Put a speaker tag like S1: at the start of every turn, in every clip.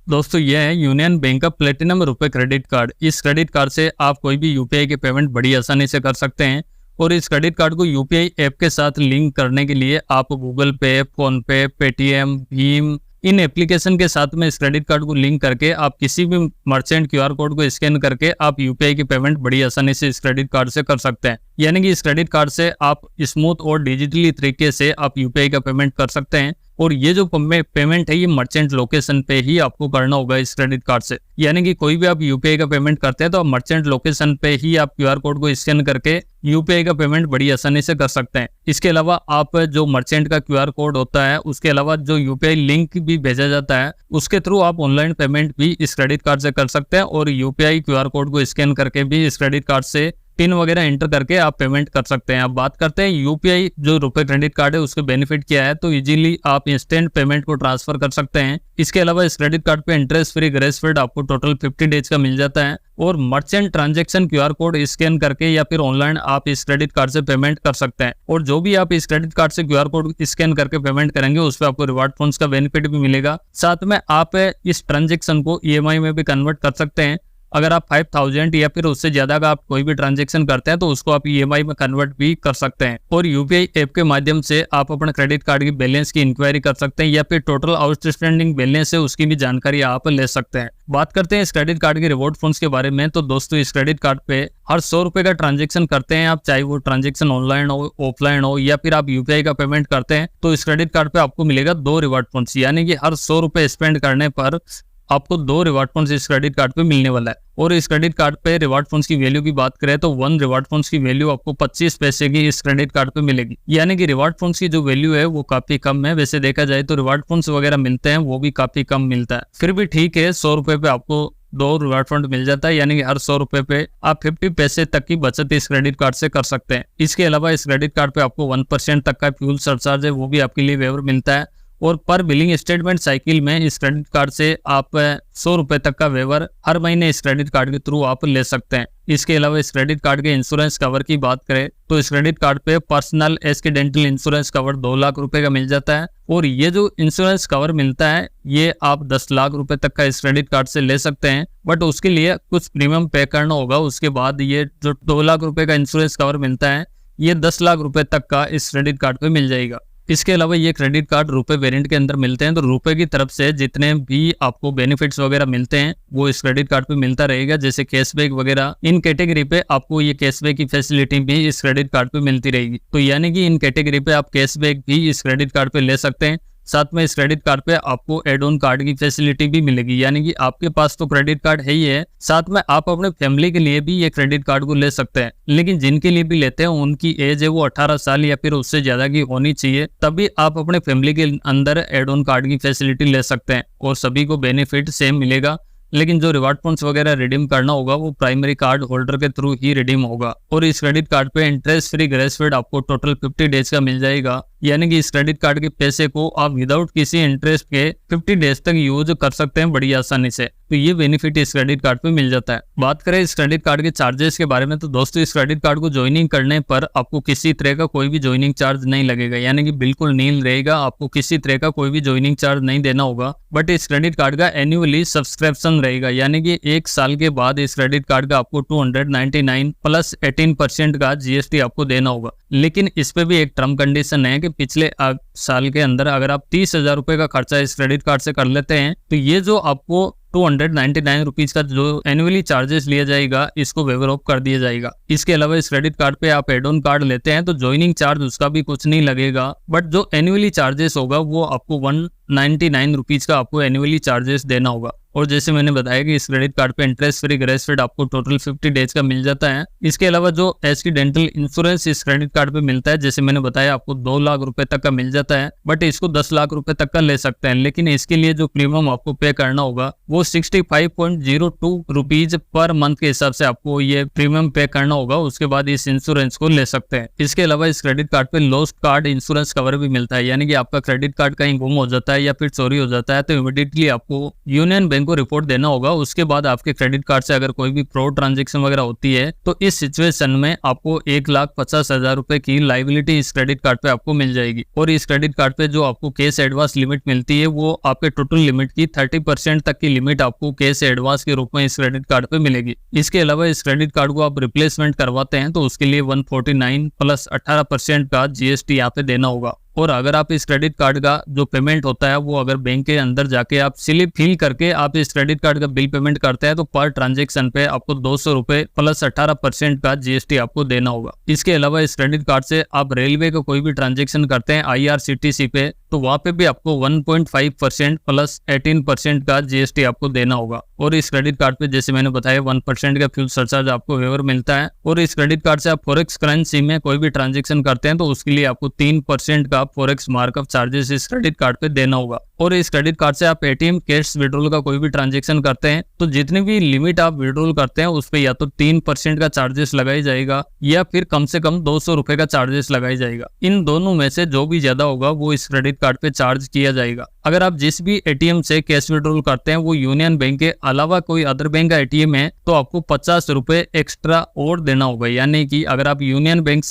S1: दोस्तों ये है यूनियन बैंक का प्लेटिनम रुपए क्रेडिट कार्ड। इस क्रेडिट कार्ड से आप कोई भी यूपीआई के पेमेंट बड़ी आसानी से कर सकते हैं और इस क्रेडिट कार्ड को यूपीआई ऐप के साथ लिंक करने के लिए आप गूगल पे, फोन पे, पेटीएम, भीम इन एप्लीकेशन के साथ में इस क्रेडिट कार्ड को लिंक करके आप किसी भी मर्चेंट क्यूआर कोड को स्कैन करके आप यूपीआई की पेमेंट बड़ी आसानी से इस क्रेडिट कार्ड से कर सकते हैं। यानी कि इस क्रेडिट कार्ड से आप स्मूथ और डिजिटली तरीके से आप यूपीआई का पेमेंट कर सकते हैं और ये जो पेमेंट है ये मर्चेंट लोकेशन पे ही आपको करना होगा इस क्रेडिट कार्ड से। यानी कि कोई भी आप यूपीआई का पेमेंट करते हैं तो आप मर्चेंट लोकेशन पे ही आप क्यूआर कोड को स्कैन करके यूपीआई का पेमेंट बड़ी आसानी से कर सकते हैं। इसके अलावा आप जो मर्चेंट का क्यूआर कोड होता है उसके अलावा जो यूपीआई लिंक भी भेजा जाता है उसके थ्रू आप ऑनलाइन पेमेंट भी इस क्रेडिट कार्ड से कर सकते हैं और यूपीआई क्यूआर कोड को स्कैन करके भी इस क्रेडिट कार्ड से पिन वगैरह एंटर करके आप पेमेंट कर सकते हैं। अब बात करते हैं यूपीआई जो रुपए क्रेडिट कार्ड है उसके बेनिफिट क्या है। तो इजीली आप इंस्टेंट पेमेंट को ट्रांसफर कर सकते हैं। इसके अलावा इस क्रेडिट कार्ड पे इंटरेस्ट फ्री ग्रेस पीरियड आपको टोटल 50 डेज का मिल जाता है और merchant transaction QR code scan करके या फिर ऑनलाइन आप इस क्रेडिट कार्ड से पेमेंट कर सकते हैं और जो भी आप इस क्रेडिट कार्ड से क्यूआर कोड स्कैन करके पेमेंट करेंगे उस पर आपको रिवार्ड पॉइंट्स का बेनिफिट भी मिलेगा। साथ में आप इस ट्रांजेक्शन को ईएमआई में भी कन्वर्ट कर सकते हैं। अगर आप 5000 या फिर उससे ज्यादा का आप कोई भी ट्रांजैक्शन करते हैं तो उसको आप ईएमआई में कन्वर्ट भी कर सकते हैं और यूपीआई ऐप के माध्यम से आप अपने क्रेडिट कार्ड की बैलेंस की इंक्वायरी कर सकते हैं या फिर टोटल आउटस्टैंडिंग बैलेंस है उसकी भी जानकारी आप ले सकते हैं। बात करते हैं इस क्रेडिट कार्ड के रिवॉर्ड फंड्स के बारे में। तो दोस्तों इस क्रेडिट कार्ड पे हर 100 रुपए का ट्रांजैक्शन करते हैं आप, चाहे वो ट्रांजैक्शन ऑनलाइन हो, ऑफलाइन हो या फिर आप यूपीआई का पेमेंट करते हैं तो इस क्रेडिट कार्ड पे आपको मिलेगा 2 रिवॉर्ड फंड्स। यानी कि हर 100 रुपए स्पेंड करने पर आपको 2 रिवार्ड फंड्स इस क्रेडिट कार्ड पे मिलने वाला है। और इस क्रेडिट कार्ड पे रिवार्ड फंड्स की वैल्यू की बात करें तो 1 रिवार्ड फंड्स की वैल्यू आपको 25 पैसे की इस क्रेडिट कार्ड पे मिलेगी। यानी कि रिवार्ड फंड्स की जो वैल्यू है वो काफी कम है। वैसे देखा जाए तो रिवार्ड फंड्स वगैरह मिलते हैं वो भी काफी कम मिलता है, फिर भी ठीक है 100 रुपए पे आपको 2 रिवार्ड फंड मिल जाता है। यानी कि हर 100 रुपए पे आप 50 पैसे तक की बचत इस क्रेडिट कार्ड से कर सकते हैं। इसके अलावा इस क्रेडिट कार्ड पे आपको 1% तक का फ्यूल सरचार्ज है वो भी आपके लिए वेवर मिलता है और पर बिलिंग स्टेटमेंट साइकिल में इस क्रेडिट कार्ड से आप 100 रुपए तक का वेवर हर महीने इस क्रेडिट कार्ड के थ्रू आप ले सकते हैं। इसके अलावा इस क्रेडिट कार्ड के इंश्योरेंस कवर की बात करें तो इस क्रेडिट कार्ड पे personal accidental insurance cover 2 lakh रुपए का मिल जाता है और ये जो इंश्योरेंस कवर मिलता है ये आप 10 लाख रुपए तक का इस क्रेडिट कार्ड से ले सकते हैं, बट उसके लिए कुछ प्रीमियम पे करना होगा। उसके बाद ये जो 2 लाख रुपए का इंश्योरेंस कवर मिलता है ये 10 लाख रुपए तक का इस क्रेडिट कार्ड पे मिल जाएगा। इसके अलावा ये क्रेडिट कार्ड रुपए वेरिएंट के अंदर मिलते हैं तो रुपए की तरफ से जितने भी आपको बेनिफिट्स वगैरह मिलते हैं वो इस क्रेडिट कार्ड पे मिलता रहेगा, जैसे कैशबैक वगैरह। इन कैटेगरी पे आपको ये कैशबैक की फैसिलिटी भी इस क्रेडिट कार्ड पे मिलती रहेगी। तो यानी कि इन कैटेगरी पे आप कैशबैक भी इस क्रेडिट कार्ड पे ले सकते हैं। साथ में इस क्रेडिट कार्ड पे आपको एड ऑन कार्ड की फैसिलिटी भी मिलेगी। यानी कि आपके पास तो क्रेडिट कार्ड है ही है, साथ में आप अपने फैमिली के लिए भी ये क्रेडिट कार्ड को ले सकते हैं। लेकिन जिनके लिए भी लेते हैं उनकी एज है वो 18 साल या फिर उससे ज्यादा की होनी चाहिए, तभी आप अपने फैमिली के अंदर एड ऑन कार्ड की फैसिलिटी ले सकते हैं और सभी को बेनिफिट सेम मिलेगा। लेकिन जो रिवार्ड पॉइंट्स वगैरह रिडीम करना होगा वो प्राइमरी कार्ड होल्डर के थ्रू ही रिडीम होगा और इस क्रेडिट कार्ड पे इंटरेस्ट फ्री ग्रेस पीरियड आपको टोटल 50 डेज का मिल जाएगा। यानी कि इस क्रेडिट कार्ड के पैसे को आप विदाउट किसी इंटरेस्ट के 50 डेज तक यूज कर सकते हैं बड़ी आसानी से। तो ये बेनिफिट इस क्रेडिट कार्ड पे मिल जाता है। बात करें इस क्रेडिट कार्ड के चार्जेस के बारे में तो दोस्तों इस क्रेडिट कार्ड को ज्वाइनिंग करने पर आपको किसी तरह का कोई भी ज्वाइनिंग चार्ज नहीं लगेगा। यानी कि बिल्कुल नील रहेगा, आपको किसी तरह का कोई भी ज्वाइनिंग चार्ज नहीं देना होगा। बट इस क्रेडिट कार्ड का एनुअली सब्सक्रिप्शन रहेगा, यानी कि 1 साल के बाद इस क्रेडिट कार्ड का आपको 299 प्लस 18% का जीएसटी आपको देना होगा। लेकिन इस पे भी एक टर्म कंडीशन है कि पिछले साल के अंदर अगर आप 30,000 रुपए का खर्चा इस क्रेडिट कार्ड से कर लेते हैं तो ये जो आपको 299 रुपीज का जो एनुअली चार्जेस लिया जाएगा इसको वेवर ऑफ कर दिया जाएगा। इसके अलावा इस क्रेडिट कार्ड पे आप एड ऑन कार्ड लेते हैं तो ज्वाइनिंग चार्ज उसका भी कुछ नहीं लगेगा, बट जो एनुअली चार्जेस होगा वो आपको 199 रुपीज का आपको एनुअली चार्जेस देना होगा। और जैसे मैंने बताया कि इस क्रेडिट कार्ड पे इंटरेस्ट फ्री ग्रेस पीरियड आपको टोटल 50 डेज का मिल जाता है। इसके अलावा जो एक्सीडेंटल इंश्योरेंस इस क्रेडिट कार्ड पे मिलता है, जैसे मैंने बताया आपको 2 लाख रुपए तक का मिल जाता है, बट इसको 10 लाख रुपए तक का ले सकते हैं। लेकिन इसके लिए जो प्रीमियम आपको पे करना होगा वो 65.02 रुपीज पर मंथ के हिसाब से आपको ये प्रीमियम पे करना होगा। उसके बाद इस इंश्योरेंस को ले सकते हैं। इसके अलावा इस क्रेडिट कार्ड पे लॉस्ट कार्ड इंश्योरेंस कवर भी मिलता है, यानी कि आपका क्रेडिट कार्ड कहीं गुम हो जाता है है या फिर चोरी हो जाता है तो इमीडिएटली आपको यूनियन बैंक को रिपोर्ट देना होगा। उसके बाद आपके क्रेडिट कार्ड से अगर कोई भी फ्रॉड ट्रांजैक्शन वगैरह होती है तो इस सिचुएशन में आपको 1,50,000 रुपए की लायबिलिटी इस क्रेडिट कार्ड पे आपको मिल जाएगी। और इस क्रेडिट कार्ड पे जो आपको कैश एडवांस लिमिट मिलती है वो आपके टोटल लिमिट की 30% तक की लिमिट आपको कैश एडवांस के रूप में इस क्रेडिट कार्ड पे मिलेगी। इसके अलावा इस क्रेडिट कार्ड को आप रिप्लेसमेंट करवाते हैं तो उसके लिए 149 प्लस 18% का GST यहाँ पे देना होगा। और अगर आप इस क्रेडिट कार्ड का जो पेमेंट होता है वो अगर बैंक के अंदर जाके आप स्लिप फिल करके आप इस क्रेडिट कार्ड का बिल पेमेंट करते हैं तो पर ट्रांजेक्शन पे आपको 200 रुपए प्लस 18% का GST आपको देना होगा। इसके अलावा इस क्रेडिट कार्ड से आप रेलवे का कोई भी ट्रांजेक्शन करते हैं IRCTC पे तो वहाँ पे भी आपको 1.5% प्लस 18% का GST आपको देना होगा। और इस क्रेडिट कार्ड पे जैसे मैंने बताया 1% का फ्यूल सरचार्ज आपको वेवर मिलता है। और इस क्रेडिट कार्ड से आप फॉरेक्स करेंसी में कोई भी ट्रांजेक्शन करते हैं तो उसके लिए आपको 3% का फॉरेक्स मार्कअप चार्जेस इस क्रेडिट कार्ड पे देना होगा। और इस क्रेडिट कार्ड से आप ATM कैश विड्रॉल का कोई भी ट्रांजेक्शन करते हैं तो जितनी भी लिमिट आप विड्रॉल करते हैं उस पे या तो 3% का चार्जेस लगाई जाएगा या फिर कम से कम 200 रुपए का चार्जेस लगाई जाएगा। इन दोनों में से जो भी ज्यादा होगा वो इस क्रेडिट कार्ड पे चार्ज किया जाएगा। अगर आप जिस भी ATM से कैश विड्रॉल करते हैं वो यूनियन बैंक के अलावा कोई अदर बैंक का ATM है तो आपको 50 रुपए एक्स्ट्रा और देना होगा। यानी कि अगर आप यूनियन बैंक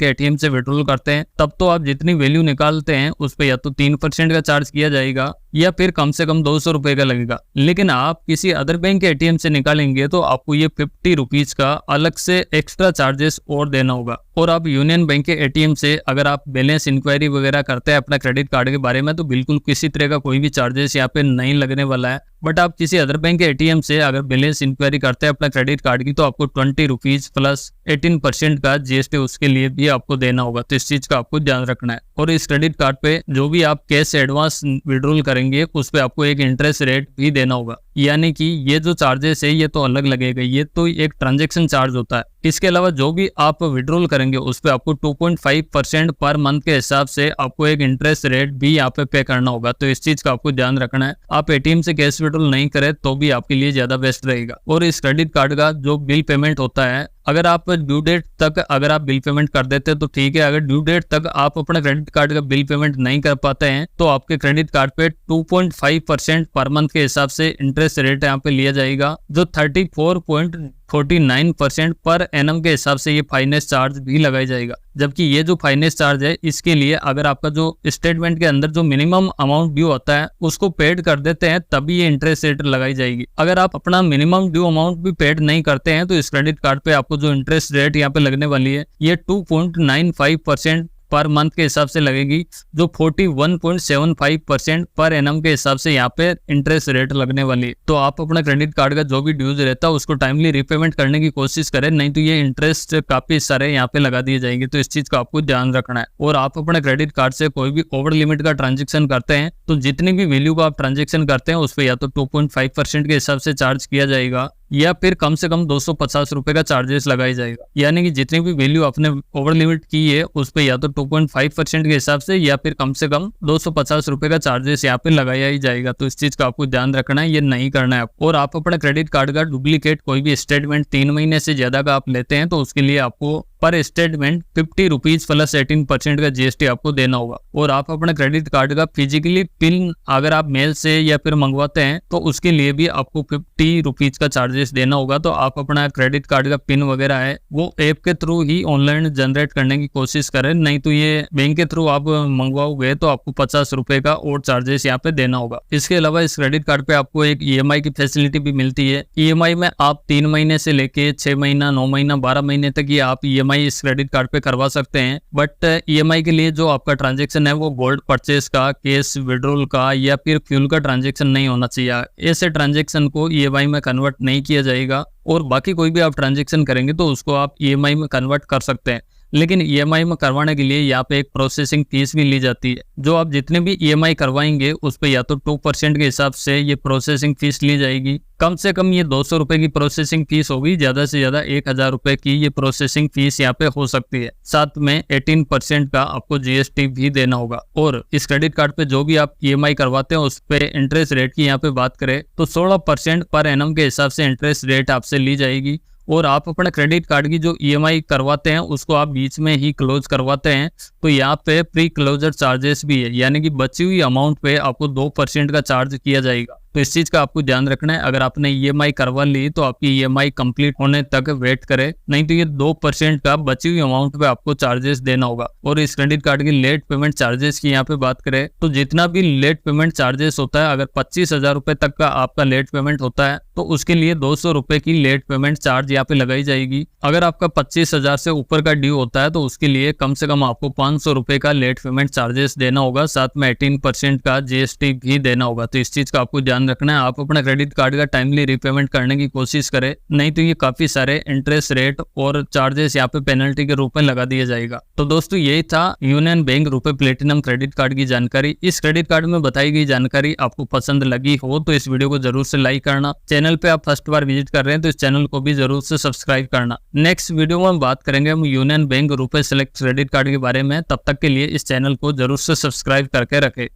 S1: के ATM से विड्रॉल करते हैं तब तो आप जितनी वैल्यू निकालते हैं उस पे या तो 3% का चार्ज किया जाएगा या फिर कम से कम 200 रुपए का लगेगा। लेकिन आप किसी अदर बैंक के ATM से निकालेंगे तो आपको ये 50 रुपीज का अलग से एक्स्ट्रा चार्जेस और देना होगा। और आप यूनियन बैंक के ATM से अगर आप बैलेंस इंक्वायरी वगैरह करते हैं अपना क्रेडिट कार्ड के बारे में तो बिल्कुल किसी तरह का कोई भी चार्जेस यहाँ पे नहीं लगने वाला है। बट आप किसी अदर बैंक के ATM से अगर बैलेंस इंक्वायरी करते हैं अपना क्रेडिट कार्ड की तो आपको 20 रुपीज प्लस 18% का GST उसके लिए भी आपको देना होगा। तो इस चीज का आपको ध्यान रखना है। और इस क्रेडिट कार्ड पे जो भी आप कैश एडवांस विड्रॉल करेंगे उस पे आपको एक इंटरेस्ट रेट भी देना होगा। यानी कि ये जो चार्जेस है ये तो अलग लगेगा, ये तो एक ट्रांजैक्शन चार्ज होता है। इसके अलावा जो भी आप विड्रॉल करेंगे उस पे आपको 2.5% पर मंथ के हिसाब से आपको एक इंटरेस्ट रेट भी यहाँ पे करना होगा। तो इस चीज का आपको ध्यान रखना है। आप ATM से कैश विड्रॉल नहीं करें तो भी आपके लिए ज्यादा बेस्ट रहेगा। और इस क्रेडिट कार्ड का जो बिल पेमेंट होता है अगर आप ड्यू डेट तक अगर आप बिल पेमेंट कर देते हैं तो ठीक है। अगर ड्यू डेट तक आप अपना क्रेडिट कार्ड का बिल पेमेंट नहीं कर पाते हैं तो आपके क्रेडिट कार्ड पे 2.5% पर मंथ के हिसाब से इंटरेस्ट रेट यहाँ पे लिया जाएगा जो 34.49% पर एनम के हिसाब से ये फाइनेंस चार्ज भी लगाया जाएगा। जबकि ये जो फाइनेंस चार्ज है इसके लिए अगर आपका जो स्टेटमेंट के अंदर जो मिनिमम अमाउंट ड्यू होता है उसको पेड कर देते हैं तभी ये इंटरेस्ट रेट लगाई जाएगी। अगर आप अपना मिनिमम ड्यू अमाउंट भी पेड नहीं करते हैं तो इस क्रेडिट कार्ड पे आपको जो इंटरेस्ट रेट यहाँ पे लगने वाली है ये 2.95% पर मंथ के हिसाब से लगेगी जो 41.75% पर एनम के हिसाब से यहाँ पे इंटरेस्ट रेट लगने वाली है। तो आप अपना क्रेडिट कार्ड का जो भी ड्यूज रहता है उसको टाइमली रीपेमेंट करने की कोशिश करें, नहीं तो ये इंटरेस्ट काफी सारे यहाँ पे लगा दिए जाएंगे। तो इस चीज का आपको ध्यान रखना है। और आप अपने क्रेडिट कार्ड से कोई भी ओवर लिमिट का ट्रांजेक्शन करते हैं तो जितनी भी वैल्यू का आप ट्रांजेक्शन करते हैं उस पर या तो 2.5% के हिसाब से चार्ज किया जाएगा या फिर कम से कम 250 रुपए का चार्जेस लगाया जाएगा। यानी कि जितनी भी वैल्यू आपने ओवर लिमिट की है उस पे या तो 2.5% के हिसाब से या फिर कम से कम 250 रुपए का चार्जेस यहाँ पे लगाया ही जाएगा। तो इस चीज का आपको ध्यान रखना है, ये नहीं करना है आपको। और आप अपना क्रेडिट कार्ड का डुप्लीकेट कोई भी स्टेटमेंट 3 महीने से ज्यादा का आप लेते हैं तो उसके लिए आपको पर स्टेटमेंट 50 रुपीज प्लस 18% का GST आपको देना होगा। और आप अपने क्रेडिट कार्ड का फिजिकली पिन अगर आप मेल से या फिर मंगवाते हैं तो उसके लिए भी आपको 50 रुपीज का चार्जेस देना होगा। तो आप अपना क्रेडिट कार्ड का पिन वगैरह है वो ऐप के थ्रू ही ऑनलाइन जनरेट करने की कोशिश करें, नहीं तो ये बैंक के थ्रू आप मंगवाओगे तो आपको 50 रुपए का और चार्जेस यहाँ पे देना होगा। इसके अलावा इस क्रेडिट कार्ड पे आपको एक EMI की फैसिलिटी भी मिलती है। EMI में आप 3 महीने से लेके 6 महीना 9 महीना 12 महीने तक ये आप EMI इस क्रेडिट कार्ड पे करवा सकते हैं। बट EMI के लिए जो आपका ट्रांजैक्शन है वो गोल्ड परचेस का, कैश विड्रॉल का या फिर फ्यूल का ट्रांजैक्शन नहीं होना चाहिए। ऐसे ट्रांजैक्शन को EMI में कन्वर्ट नहीं किया जाएगा। और बाकी कोई भी आप ट्रांजैक्शन करेंगे तो उसको आप EMI में कन्वर्ट कर सकते हैं। लेकिन EMI में करवाने के लिए यहाँ पे एक प्रोसेसिंग फीस भी ली जाती है। जो आप जितने भी EMI करवाएंगे उस पे या तो 2% के हिसाब से ये प्रोसेसिंग फीस ली जाएगी। कम से कम ये 200 रुपए की प्रोसेसिंग फीस होगी, ज्यादा से ज्यादा 1000 रुपए की ये प्रोसेसिंग फीस यहाँ पे हो सकती है। साथ में 18% का आपको GST भी देना होगा। और इस क्रेडिट कार्ड पे जो भी आप EMI करवाते हैं उस पे इंटरेस्ट रेट की यहाँ पे बात करें तो 16% पर एनम के हिसाब से इंटरेस्ट रेट आपसे ली जाएगी। और आप अपने क्रेडिट कार्ड की जो ईएमआई करवाते हैं उसको आप बीच में ही क्लोज करवाते हैं तो यहाँ पे प्री क्लोजर चार्जेस भी है, यानी कि बची हुई अमाउंट पे आपको 2% का चार्ज किया जाएगा। तो इस चीज का आपको ध्यान रखना है। अगर आपने ईएमआई करवा ली तो आपकी ईएमआई कंप्लीट होने तक वेट करे, नहीं तो ये 2% का बची हुई अमाउंट पे आपको चार्जेस देना होगा। और इस क्रेडिट कार्ड की लेट पेमेंट चार्जेस की यहाँ पे बात करें तो जितना भी लेट पेमेंट चार्जेस होता है, अगर 25,000 रुपए तक का आपका लेट पेमेंट होता है तो उसके लिए 200 रुपए की लेट पेमेंट चार्ज यहाँ पे लगाई जाएगी। अगर आपका 25,000 से ऊपर का ड्यू होता है तो उसके लिए कम से कम आपको 500 रुपए का लेट पेमेंट चार्जेस देना होगा, साथ में 18% का जीएसटी भी देना होगा। तो इस चीज का आपको ध्यान रखना है। आप अपना क्रेडिट कार्ड का टाइमली रीपेमेंट करने की कोशिश करें, नहीं तो ये काफी सारे इंटरेस्ट रेट और चार्जेस यहाँ पे पेनल्टी के रूप में लगा दिया जाएगा। तो दोस्तों यही था यूनियन बैंक रुपए प्लेटिनम क्रेडिट कार्ड की जानकारी। इस क्रेडिट कार्ड में बताई गई जानकारी आपको पसंद लगी हो तो इस वीडियो को जरूर से लाइक करना। चैनल पे आप फर्स्ट बार विजिट कर रहे हैं तो इस चैनल को भी जरूर से सब्सक्राइब करना। नेक्स्ट वीडियो में हम बात करेंगे हम यूनियन बैंक रुपए सेलेक्ट क्रेडिट कार्ड के बारे में। तब तक के लिए इस चैनल को जरूर से सब्सक्राइब करके रखें।